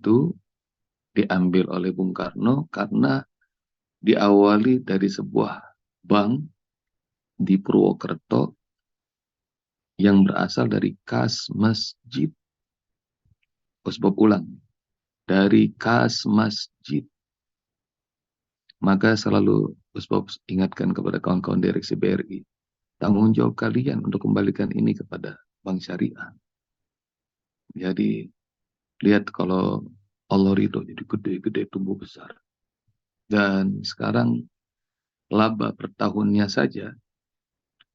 itu diambil oleh Bung Karno karena diawali dari sebuah bank di Purwokerto yang berasal dari kas masjid. Sebab ulang, dari kas masjid. Maka selalu Usbab ingatkan kepada kawan-kawan direksi BRI, tanggung jawab kalian untuk kembalikan ini kepada Bank Syariah. Jadi lihat kalau Allah ridho jadi gede-gede tumbuh besar. Dan sekarang laba per tahunnya saja,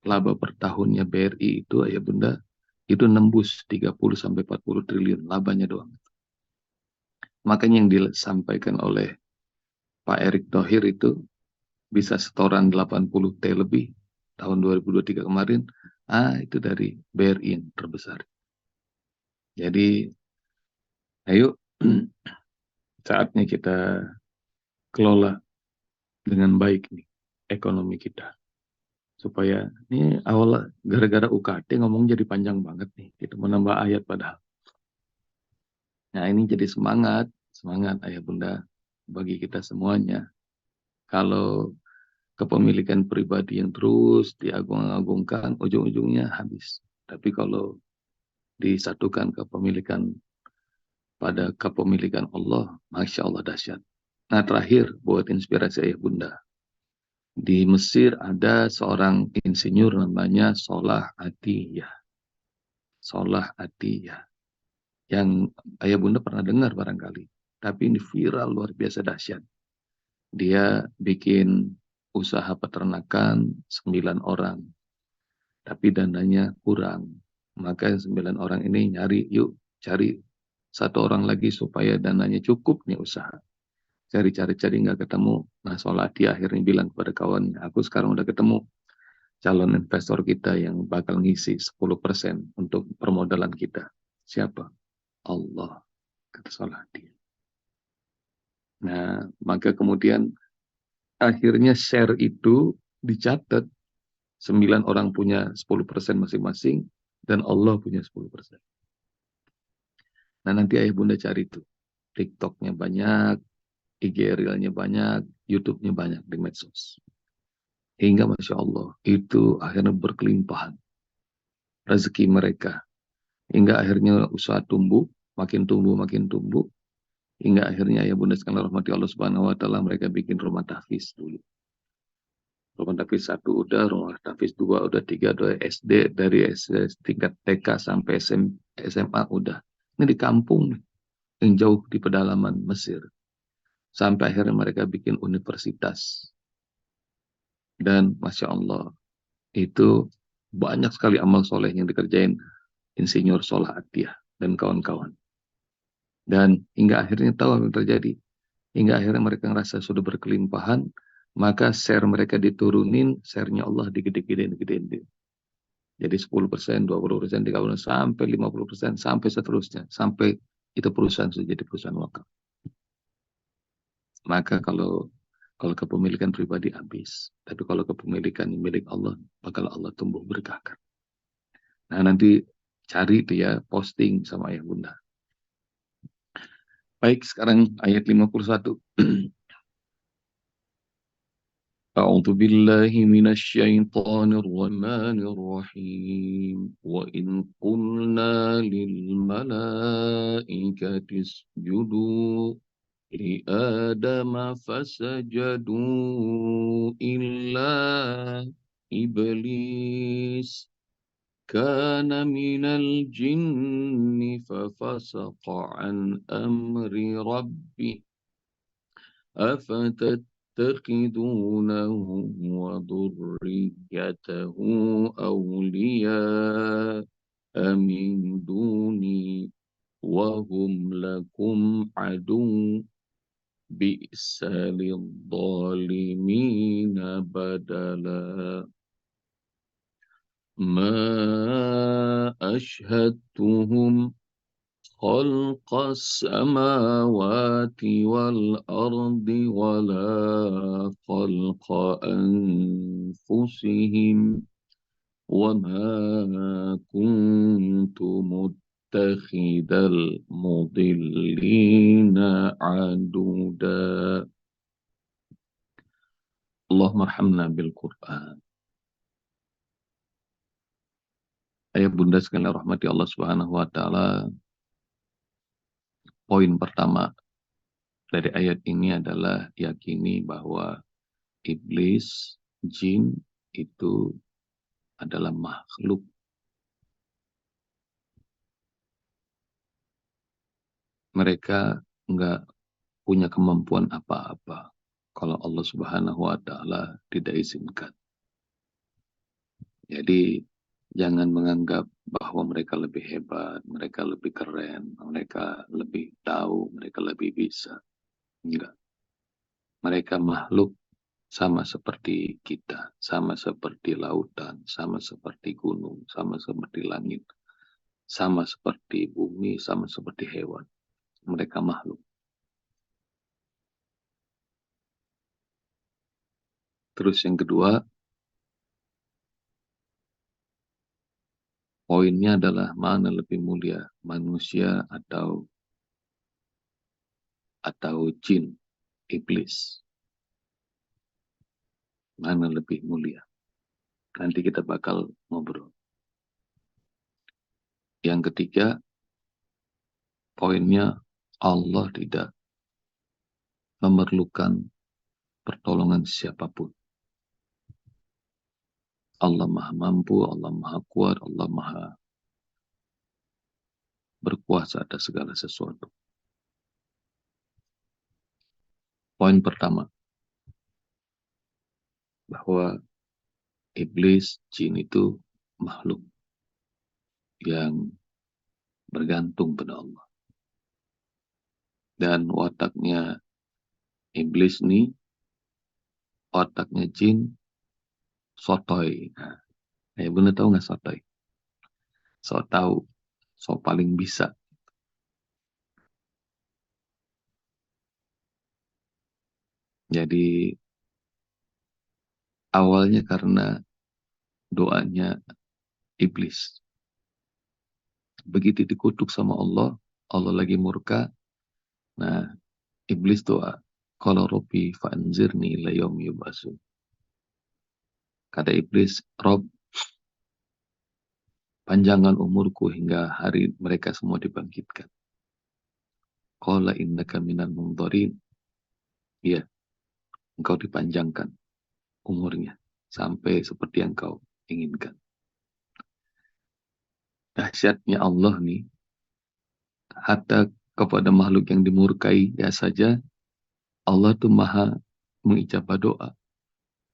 laba per tahunnya BRI itu ya Bunda, itu nembus 30-40 triliun labanya doang. Makanya yang disampaikan oleh Pak Erick Thohir itu bisa setoran 80 T lebih tahun 2023 kemarin, itu dari BRI yang terbesar. Jadi ayo saatnya kita kelola dengan baik nih ekonomi kita. Supaya ini awal gara-gara UKT ngomong jadi panjang banget nih. Kita menambah ayat padahal. Nah ini jadi semangat ayah bunda bagi kita semuanya. Kalau kepemilikan pribadi yang terus diagung-agungkan, ujung-ujungnya habis. Tapi kalau disatukan kepemilikan pada kepemilikan Allah, Masya Allah dahsyat. Nah terakhir buat inspirasi ayah bunda. Di Mesir ada seorang insinyur namanya Solah Atiyah. Solah Atiyah. Yang ayah bunda pernah dengar barangkali. Tapi ini viral luar biasa dahsyat. Dia bikin usaha peternakan 9 orang. Tapi dananya kurang. Maka 9 orang ini nyari, yuk cari 1 orang lagi supaya dananya cukup nih usaha. Cari-cari nggak ketemu. Nah Solati akhirnya bilang kepada kawannya, aku sekarang udah ketemu calon investor kita yang bakal ngisi 10% untuk permodalan kita. Siapa? Allah, kata Solati. Nah, maka kemudian akhirnya share itu dicatat 9 orang punya 10% masing-masing dan Allah punya 10%. Nah, nanti ayah bunda cari tuh. TikToknya banyak, IG Reel-nya banyak, YouTube-nya banyak di medsos. Hingga Masya Allah, itu akhirnya berkelimpahan rezeki mereka. Hingga akhirnya usaha tumbuh, makin tumbuh, makin tumbuh. Hingga akhirnya ya bunda sekalian rahmati Allah Subhanahu Wa Taala mereka bikin rumah tahfiz dulu. Rumah tahfiz 1 udah, rumah tahfiz 2 udah, 3 udah, SD dari tingkat TK sampai SMA udah. Ini di kampung yang jauh di pedalaman Mesir. Sampai akhirnya mereka bikin universitas. Dan Masya Allah, itu banyak sekali amal soleh yang dikerjain Insinyur Solah Atiyah dan kawan-kawan. Dan hingga akhirnya tahu apa yang terjadi. Hingga akhirnya mereka ngerasa sudah berkelimpahan, maka share mereka diturunin, share-nya Allah digede-gedein. Jadi 10%, 20%, 30%, sampai 50%, sampai seterusnya. Sampai itu perusahaan sudah jadi perusahaan wakaf. Maka kalau kepemilikan pribadi habis. Tapi kalau kepemilikan milik Allah, bakal Allah tumbuh berkahkan. Nah nanti cari itu ya, posting sama ayah bunda. Baik, sekarang ayat 51. أعوذ بالله من الشيطان الرحيم وإن قلنا للملائكة اسجدوا لآدم فسجدوا إلا إبليس كان من الجن ففسق عن أمر ربه أفتتخذونه وذريته أولياء من دوني وهم لكم عدو بئس للظالمين بدلا ما أشهدتهم خلق السماوات والأرض ولا خلق أنفسهم وما كنت متخذ المضلين معدودا اللهم ارحمنا بالقرآن. Ayah bunda sekalian rahmati Allah Subhanahu wa taala, poin pertama dari ayat ini adalah yakini bahwa iblis, jin itu adalah makhluk. Mereka enggak punya kemampuan apa-apa kalau Allah Subhanahu wa taala tidak izinkan. Jadi jangan menganggap bahwa mereka lebih hebat, mereka lebih keren, mereka lebih tahu, mereka lebih bisa. Enggak. Mereka makhluk sama seperti kita, sama seperti lautan, sama seperti gunung, sama seperti langit, sama seperti bumi, sama seperti hewan. Mereka makhluk. Terus yang kedua, poinnya adalah mana lebih mulia, manusia atau jin, iblis. Mana lebih mulia? Nanti kita bakal ngobrol. Yang ketiga, poinnya Allah tidak memerlukan pertolongan siapapun. Allah maha mampu, Allah maha kuat, Allah maha berkuasa atas segala sesuatu. Poin pertama, bahwa iblis, jin itu makhluk yang bergantung pada Allah. Dan wataknya iblis nih, otaknya jin, sotoy. Nah, ya bener tahu nggak sotoy? So tahu, so paling bisa. Jadi awalnya karena doanya iblis. Begitu dikutuk sama Allah, Allah lagi murka. Nah, iblis doa, "Qala Rabbi fa'anzirni ila yaumi yub'atsun." Kata iblis, "Rob, panjangan umurku hingga hari mereka semua dibangkitkan." Qala innaka minal mundharin. Iya, engkau dipanjangkan umurnya sampai seperti yang kau inginkan. Dahsyatnya Allah nih, hatta kepada makhluk yang dimurkai ya saja, Allah tuh maha mengijabah doa.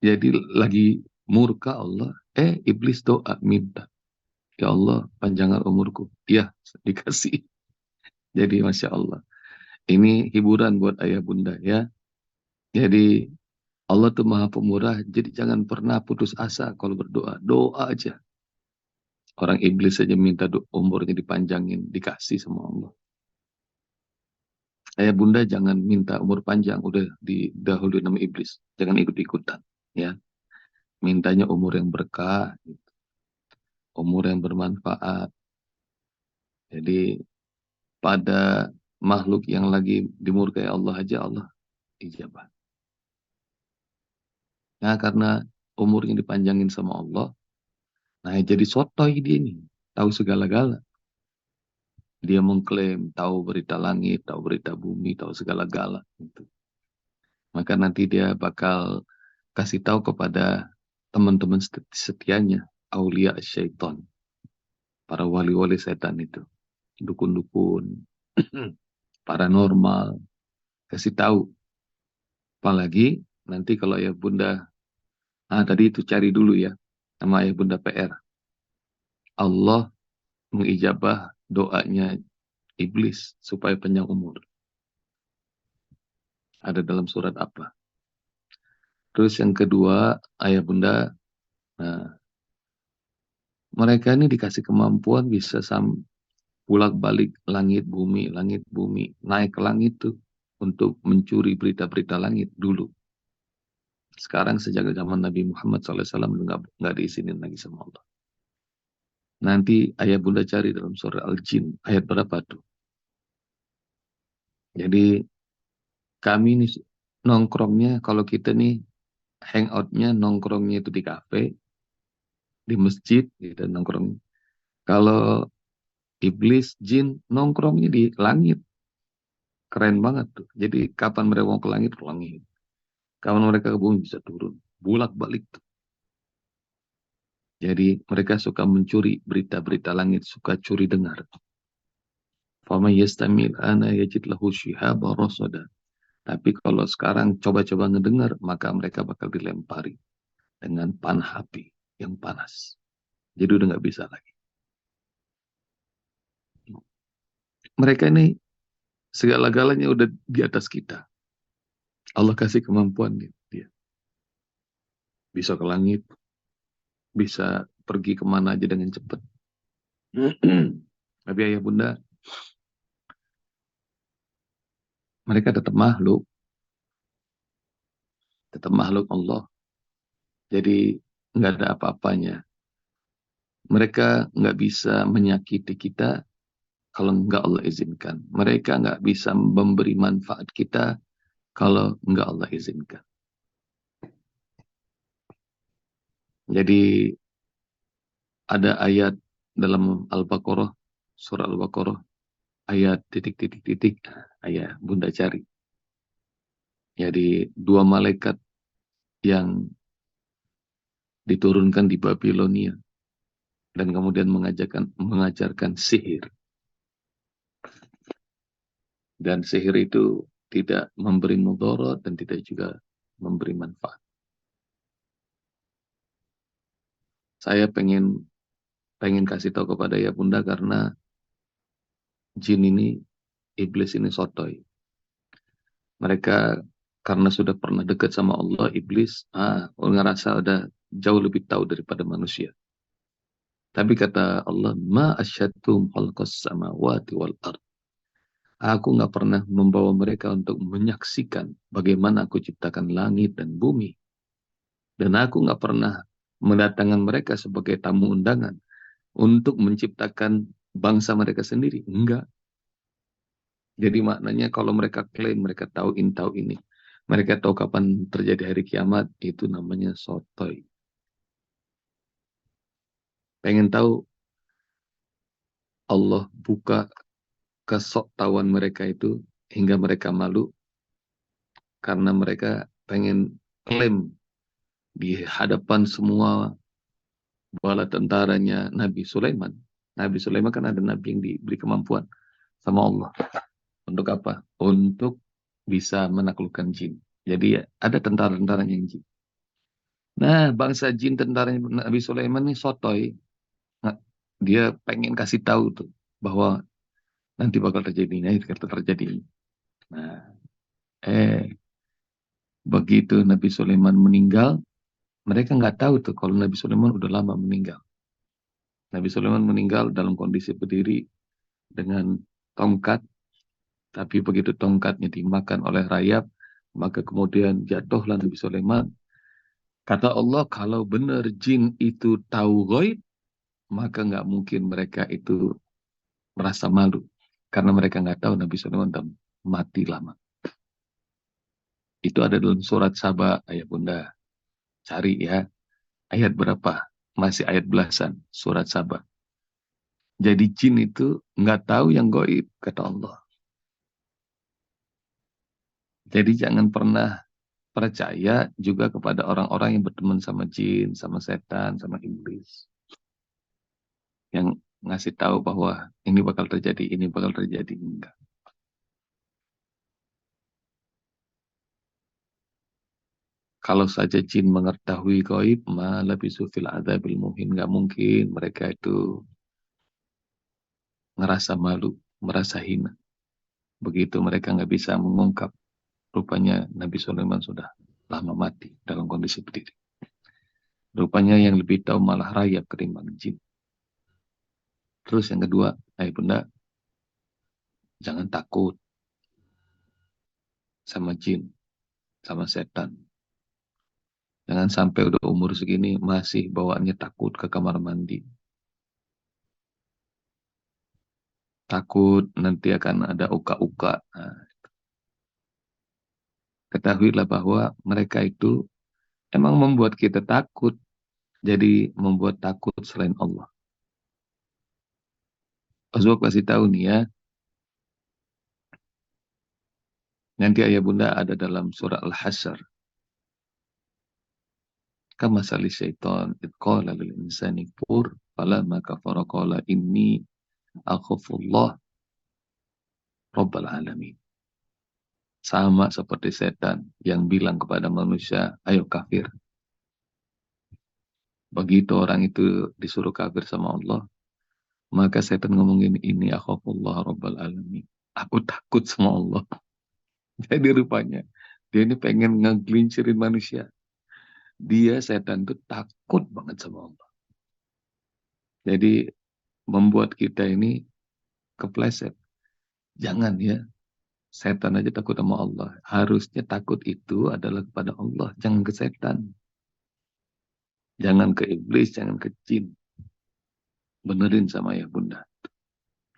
Jadi lagi murka Allah, iblis doa minta, "Ya Allah, panjangan umurku." Ya, dikasih. Jadi Masya Allah. Ini hiburan buat ayah bunda ya. Jadi Allah tuh maha pemurah, jadi jangan pernah putus asa kalau berdoa. Doa aja. Orang iblis saja minta umurnya dipanjangin, dikasih sama Allah. Ayah bunda jangan minta umur panjang, udah didahului nama iblis. Jangan ikut-ikutan. Ya, mintanya umur yang berkah, umur yang bermanfaat. Jadi pada makhluk yang lagi dimurkai Allah aja Allah ijabah. Nah karena umurnya dipanjangin sama Allah, nah jadi sotoy dia nih, tahu segala-gala. Dia mengklaim tahu berita langit, tahu berita bumi, tahu segala-gala. Gitu. Maka nanti dia bakal kasih tahu kepada teman-teman setianya, aulia syaitan, para wali-wali setan itu, dukun-dukun, paranormal, kasih tahu. Apalagi nanti kalau ya bunda, tadi itu cari dulu ya, sama ayah bunda PR. Allah mengijabah doanya iblis supaya panjang umur. Ada dalam surat apa? Terus yang kedua, ayah bunda, nah, mereka ini dikasih kemampuan bisa bolak-balik langit bumi, naik ke langit tuh untuk mencuri berita-berita langit dulu. Sekarang sejak zaman Nabi Muhammad SAW nggak diizinin lagi sama Allah. Nanti ayah bunda cari dalam surah Al-Jin ayat berapa tuh? Jadi Kami nih nongkrongnya, kalau kita nih hangoutnya nongkrongnya itu di kafe, di masjid, gitu nongkrong. Kalau iblis, jin nongkrongnya di langit, keren banget tuh. Jadi kapan mereka mau ke langit. Kapan mereka ke bumi bisa turun, bolak-balik tuh. Jadi mereka suka mencuri berita-berita langit, suka curi dengar. Fama yastamil ana yajid lahu shihaba rasada. Tapi kalau sekarang coba-coba ngedengar, maka mereka bakal dilempari dengan panah api yang panas. Jadi udah nggak bisa lagi. Mereka ini segala-galanya udah di atas kita. Allah kasih kemampuan dia. Bisa ke langit, bisa pergi kemana aja dengan cepat. Tapi ayah bunda, mereka tetap makhluk Allah. Jadi nggak ada apa-apanya. Mereka nggak bisa menyakiti kita kalau nggak Allah izinkan. Mereka nggak bisa memberi manfaat kita kalau nggak Allah izinkan. Jadi ada ayat dalam Al-Baqarah, surah Al-Baqarah, ayat titik-titik-titik, ayat bunda cari. Jadi dua malaikat yang diturunkan di Babilonia dan kemudian mengajarkan sihir. Dan sihir itu tidak memberi mudarat dan tidak juga memberi manfaat. Saya pengen kasih tahu kepada ya bunda karena jin ini, iblis ini sotoy. Mereka karena sudah pernah dekat sama Allah, iblis ngerasa udah jauh lebih tahu daripada manusia. Tapi kata Allah, ma asyadtum khalqas samawati wal ard. Aku nggak pernah membawa mereka untuk menyaksikan bagaimana aku ciptakan langit dan bumi. Dan aku nggak pernah mendatangkan mereka sebagai tamu undangan untuk menciptakan bangsa mereka sendiri. Enggak. Jadi maknanya kalau mereka klaim mereka tahu ini. Mereka tahu kapan terjadi hari kiamat, itu namanya sotoy. Pengen tahu, Allah buka kesoktawan mereka itu hingga mereka malu karena mereka pengen klaim di hadapan semua bala tentaranya Nabi Sulaiman. Nabi Sulaiman kan ada nabi yang diberi kemampuan sama Allah. Untuk apa? Untuk bisa menaklukkan jin. Jadi ada tentara-tentaranya yang jin. Nah, bangsa jin tentaranya Nabi Sulaiman ini sotoy. Nah, dia pengen kasih tahu tuh bahwa nanti bakal terjadi ini, terjadi ini. Nah, begitu Nabi Sulaiman meninggal, mereka nggak tahu tuh kalau Nabi Sulaiman udah lama meninggal. Nabi Sulaiman meninggal dalam kondisi berdiri dengan tongkat, tapi begitu tongkatnya dimakan oleh rayap, maka kemudian jatuhlah Nabi Sulaiman. Kata Allah, kalau benar jin itu tahu ghaib, maka nggak mungkin mereka itu merasa malu. Karena mereka nggak tahu Nabi Sulaiman sudah mati lama. Itu ada dalam surat Saba, ayat bunda. Cari ya, ayat berapa? Masih ayat belasan, surat Saba. Jadi jin itu nggak tahu yang gaib, kata Allah. Jadi jangan pernah percaya juga kepada orang-orang yang berteman sama jin, sama setan, sama iblis. Yang ngasih tahu bahwa ini bakal terjadi, ini bakal terjadi. Enggak. Kalau saja jin mengetahui gaib, malah bisufil adzabil muhin. Nggak mungkin mereka itu ngerasa malu, merasa hina. Begitu mereka nggak bisa mengungkap, rupanya Nabi Sulaiman sudah lama mati dalam kondisi berdiri. Rupanya yang lebih tahu malah rayap ketimbang jin. Terus yang kedua, bunda, jangan takut sama jin, sama setan. Jangan sampai udah umur segini masih bawaannya takut ke kamar mandi. Takut nanti akan ada uka-uka. Nah, ketahuilah bahwa mereka itu emang membuat kita takut. Jadi membuat takut selain Allah. Rasulullah kasih tahu nih ya, nanti ayah bunda ada dalam surah Al-Hasyr. Kama sali syaitan idqala lil insani kfur falamma kafara qala inni akhafullah rabbal alamin. Sama seperti setan yang bilang kepada manusia, ayo kafir. Begitu orang itu disuruh kafir sama Allah, maka setan ngomongin ini akhafullah rabbal alamin. Aku takut sama Allah. Jadi rupanya dia ini pengen ngegelincirin manusia. Dia setan itu takut banget sama Allah. Jadi membuat kita ini kepleset. Jangan ya, setan aja takut sama Allah. Harusnya takut itu adalah kepada Allah, jangan ke setan. Jangan ke iblis, jangan ke jin. Benerin sama ya bunda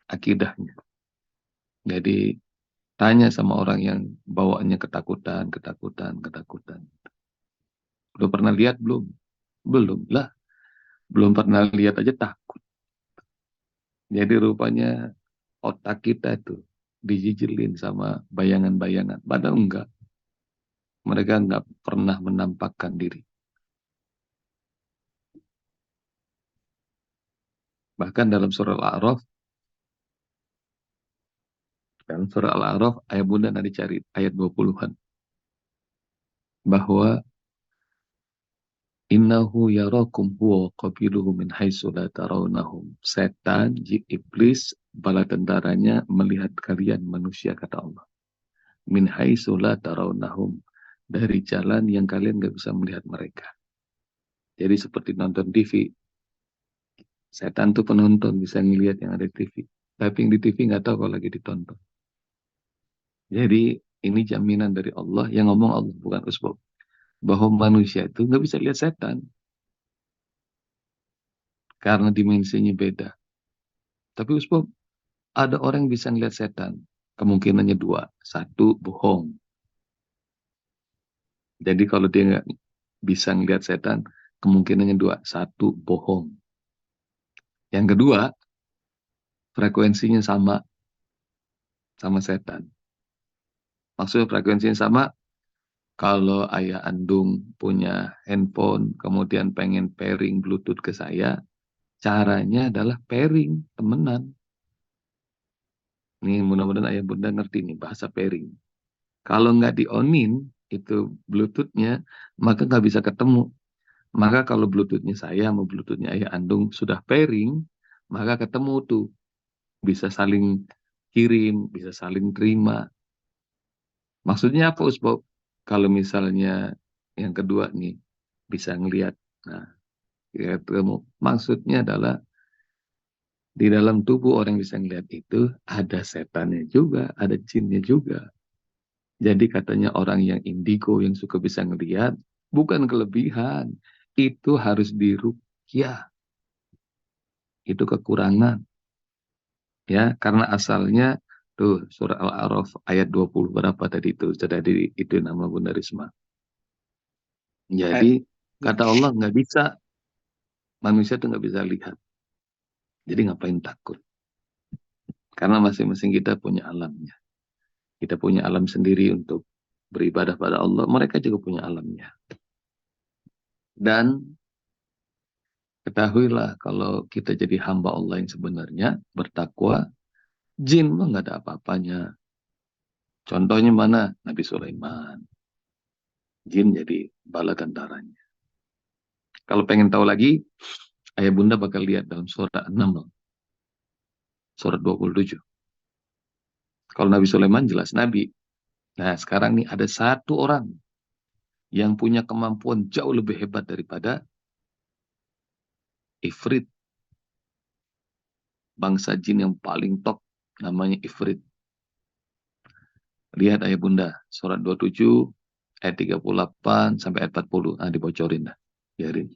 akidahnya. Jadi tanya sama orang yang bawaannya ketakutan, ketakutan, ketakutan. Udah pernah lihat belum? Belum lah. Belum pernah lihat aja takut. Jadi rupanya otak kita tuh dijijilin sama bayangan-bayangan. Padahal enggak. Mereka enggak pernah menampakkan diri. Bahkan dalam surah Al-A'raf, ayat bunda nanti cari ayat 20-an. Bahwa innahu yarakum huwa qabiluhu min haitsu la tarawnahum. Setan, jin, iblis, bala tentaranya melihat kalian manusia, kata Allah. Min haitsu la tarawnahum. Dari jalan yang kalian nggak bisa melihat mereka. Jadi seperti nonton TV. Setan tuh penonton, bisa ngelihat yang ada di TV. Tapi yang di TV nggak tahu kalau lagi ditonton. Jadi ini jaminan dari Allah, yang ngomong Allah bukan usbab. Bahwa manusia itu nggak bisa lihat setan. Karena dimensinya beda. Tapi usbab, ada orang yang bisa ngelihat setan. Kemungkinannya dua. Satu, bohong. Jadi kalau dia nggak bisa ngelihat setan, kemungkinannya dua. Satu, bohong. Yang kedua, frekuensinya sama setan. Maksudnya frekuensinya sama, kalau ayah andung punya handphone, kemudian pengen pairing Bluetooth ke saya, caranya adalah pairing, temenan. Nih mudah-mudahan ayah bunda ngerti nih bahasa pairing. Kalau nggak di-onin, itu Bluetooth-nya, maka nggak bisa ketemu. Maka kalau Bluetooth-nya saya sama Bluetooth-nya ayah andung sudah pairing, maka ketemu tuh. Bisa saling kirim, bisa saling terima. Maksudnya apa Usbab? Kalau misalnya yang kedua nih, bisa ngelihat. Nah, ya, maksudnya adalah di dalam tubuh orang yang bisa ngelihat itu ada setannya juga, ada jinnya juga. Jadi katanya orang yang indigo yang suka bisa ngelihat bukan kelebihan, itu harus diruqyah. Itu kekurangan. Ya, karena asalnya tuh surah Al-A'raf ayat 20 berapa tadi itu sudah itu nama Bunda Risma. Jadi kata Allah nggak bisa, manusia tuh nggak bisa lihat. Jadi ngapain takut? Karena masing-masing kita punya alamnya. Kita punya alam sendiri untuk beribadah pada Allah. Mereka juga punya alamnya. Dan ketahuilah kalau kita jadi hamba Allah yang sebenarnya, bertakwa, jin mah nggak ada apa-apanya. Contohnya mana? Nabi Sulaiman. Jin jadi bala tentaranya. Kalau pengen tahu lagi, ayah bunda bakal lihat dalam surat An-Naml. Surat 27. Kalau Nabi Sulaiman jelas Nabi. Nah sekarang nih ada satu orang yang punya kemampuan jauh lebih hebat daripada Ifrit. Bangsa jin yang paling top namanya Ifrit. Lihat ayah bunda, surat 27, ayat 38 sampai ayat 40. Nah, dibocorin dah. Biarin.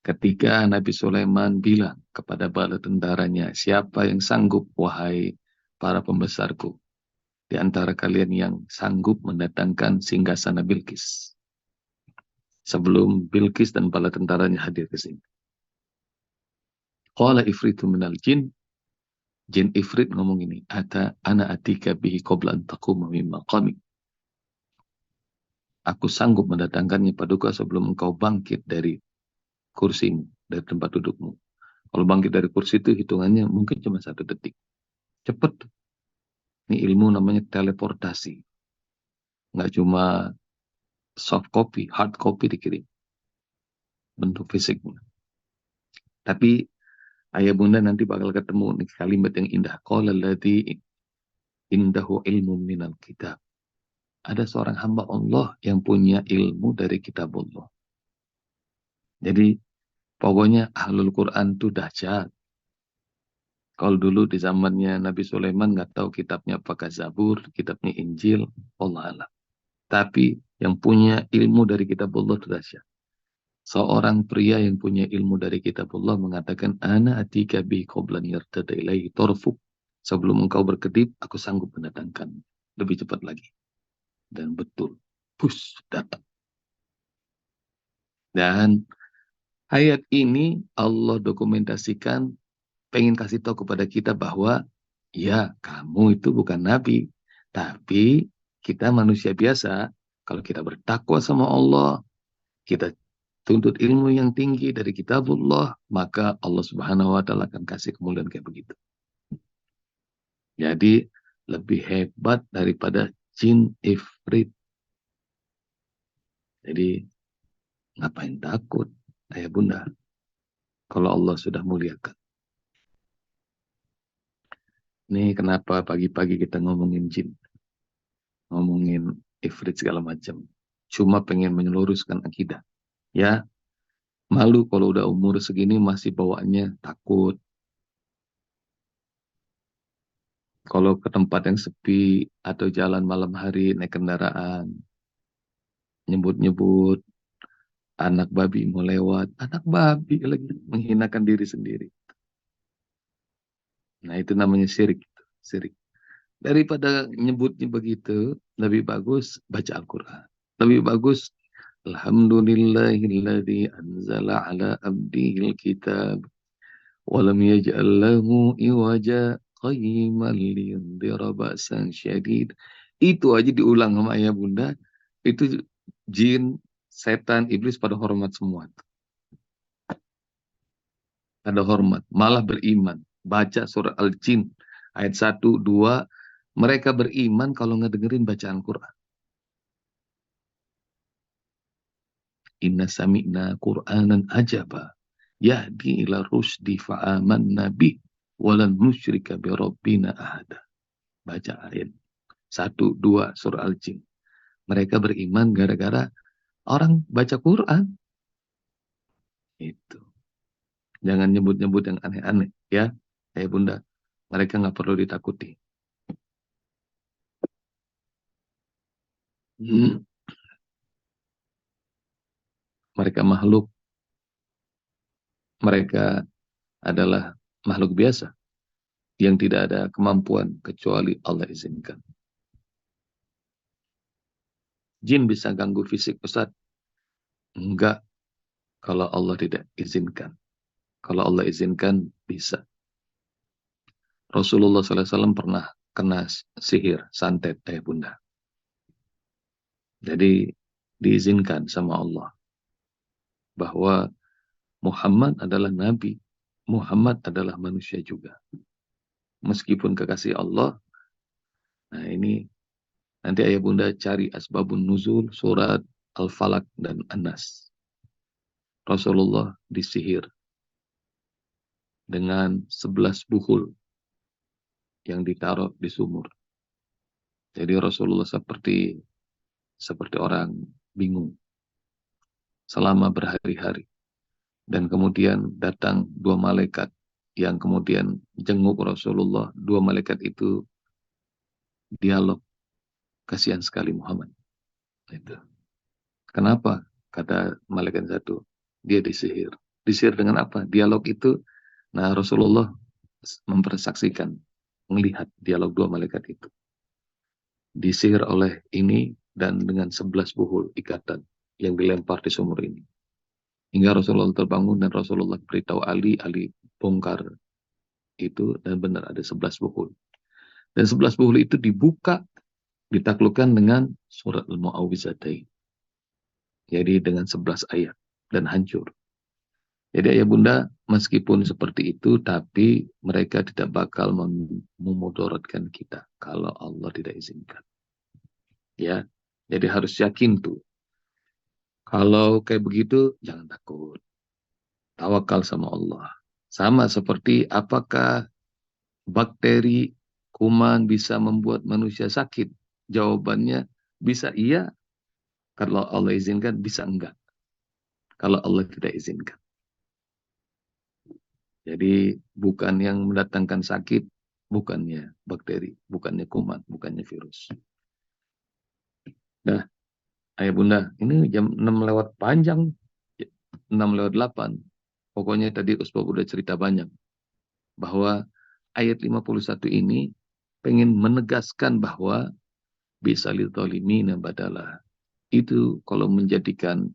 Ketika Nabi Sulaiman bilang kepada bala tentaranya, siapa yang sanggup, wahai para pembesarku, di antara kalian yang sanggup mendatangkan singgasana Bilqis sebelum Bilqis dan bala tentaranya hadir ke sini. Qala ifritu minal jin ifrit ngomong ini, ana atika bihi qabla an taquma min maqamik. Aku sanggup mendatangkannya paduka sebelum engkau bangkit dari kursimu, dari tempat dudukmu. Kalau bangkit dari kursi itu hitungannya mungkin cuma 1 detik. Cepet. Ini ilmu namanya teleportasi. Nggak cuma soft copy, hard copy dikirim. Bentuk fisiknya. Tapi ayah bunda nanti bakal ketemu nih kalimat yang indah. Qala alladzi indahu ilmu minal kitab. Ada seorang hamba Allah yang punya ilmu dari kitab Allah. Jadi pokoknya ahlul Quran itu dahsyat. Kalau dulu di zamannya Nabi Sulaiman nggak tahu kitabnya apakah Zabur, kitabnya Injil, Allah alam. Tapi yang punya ilmu dari kitab Allah itu dahsyat. Seorang pria yang punya ilmu dari kitab Allah mengatakan, Ana atika bi qoblan yartada ilaihi torfuk. Sebelum engkau berkedip, aku sanggup mendatangkan. Lebih cepat lagi. Dan betul. Pus, datang. Dan ayat ini Allah dokumentasikan pengen kasih tahu kepada kita bahwa ya kamu itu bukan nabi, tapi kita manusia biasa. Kalau kita bertakwa sama Allah, kita tuntut ilmu yang tinggi dari kitabullah, maka Allah Subhanahu wa taala akan kasih kemuliaan kayak begitu. Jadi lebih hebat daripada jin ifrit. Jadi ngapain takut ayah bunda kalau Allah sudah muliakan. Nih kenapa pagi-pagi kita ngomongin jin, ngomongin ifrit segala macam. Cuma pengen menyeluruhkan akidah. Ya, malu kalau udah umur segini masih bawaannya takut. Kalau ke tempat yang sepi atau jalan malam hari naik kendaraan, nyebut-nyebut, anak babi mau lewat, anak babi lagi menghinakan diri sendiri. Nah itu namanya syirik. Syirik. Daripada nyebutnya begitu, lebih bagus baca Al-Quran. Lebih bagus, Alhamdulillahilladzi anzala ala abdihil kitab, walam yaj'al lahu iwaja qayyiman liyundhira ba'san syadid. Itu aja diulang sama ayah bunda, itu jin, setan, iblis pada hormat semua. Pada hormat, malah beriman. Baca surah Al-Jin ayat 1, 2, mereka beriman kalau ngedengerin bacaan Quran. Inna sami'na Qur'anan ajaba yahdi ila rusdi fa'amanna bih walan musyrika bi rabbina ahada. Baca ayat 1, 2 surah Al-Jin. Mereka beriman gara-gara orang baca Quran. Itu. Jangan nyebut-nyebut yang aneh-aneh ya. Bunda, mereka nggak perlu ditakuti. Mereka makhluk. Mereka adalah makhluk biasa yang tidak ada kemampuan kecuali Allah izinkan. Jin bisa ganggu fisik Ustaz? Enggak, kalau Allah tidak izinkan. Kalau Allah izinkan, bisa. Rasulullah SAW pernah kena sihir, santet, bunda. Jadi diizinkan sama Allah bahwa Muhammad adalah nabi, Muhammad adalah manusia juga. Meskipun kekasih Allah, nah ini nanti ayah bunda cari asbabun nuzul surat Al-Falaq dan An-Nas. Rasulullah disihir dengan 11 buhul yang ditaruh di sumur. Jadi Rasulullah seperti orang bingung selama berhari-hari. Dan kemudian datang 2 malaikat yang kemudian jenguk Rasulullah. 2 malaikat itu dialog. Kasihan sekali Muhammad. Itu. Kenapa? Kata malaikat satu, dia disihir. Disihir dengan apa? Dialog itu, nah Rasulullah mempersaksikan, melihat dialog 2 malaikat itu. disihir oleh ini dan dengan 11 buhul ikatan yang dilempar di sumur ini. Hingga Rasulullah terbangun dan Rasulullah beritahu Ali bongkar itu dan benar ada 11 buhul. Dan 11 buhul itu dibuka, ditaklukkan dengan surat Al-Mu'awwizatain. Jadi dengan 11 ayat dan hancur. Jadi ayah bunda, meskipun seperti itu, tapi mereka tidak bakal memudaratkan kita kalau Allah tidak izinkan. Ya, jadi harus yakin tuh. Kalau kayak begitu, jangan takut. Tawakal sama Allah. Sama seperti apakah bakteri kuman bisa membuat manusia sakit? Jawabannya bisa iya. Kalau Allah izinkan, bisa enggak. Kalau Allah tidak izinkan. Jadi bukan yang mendatangkan sakit, bukannya bakteri, bukannya kuman, bukannya virus. Nah, ayah bunda, ini jam 6 lewat panjang, 6 lewat 8. Pokoknya tadi Ustaz udah cerita banyak. Bahwa ayat 51 ini pengen menegaskan bahwa bisa lidzalimina badalah. Itu kalau menjadikan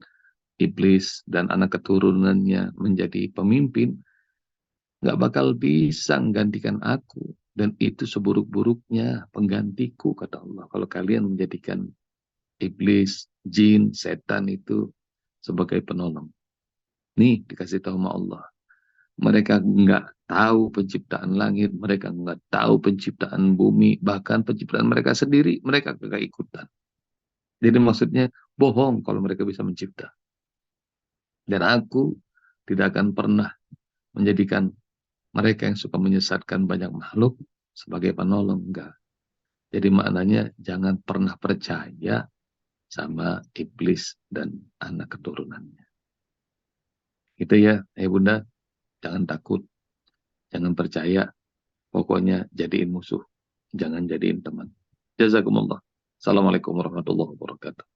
iblis dan anak keturunannya menjadi pemimpin, nggak bakal bisa menggantikan aku. Dan itu seburuk-buruknya penggantiku, kata Allah. Kalau kalian menjadikan iblis, jin, setan itu sebagai penolong. Nih dikasih tahu sama Allah. Mereka nggak tahu penciptaan langit, mereka nggak tahu penciptaan bumi, bahkan penciptaan mereka sendiri, mereka nggak ikutan. Jadi maksudnya bohong kalau mereka bisa mencipta. Dan aku tidak akan pernah menjadikan mereka yang suka menyesatkan banyak makhluk sebagai penolong, enggak. Jadi maknanya jangan pernah percaya sama iblis dan anak keturunannya. Itu ya, bunda, jangan takut, jangan percaya, pokoknya jadiin musuh, jangan jadiin teman. Jazakumullah. Assalamualaikum warahmatullahi wabarakatuh.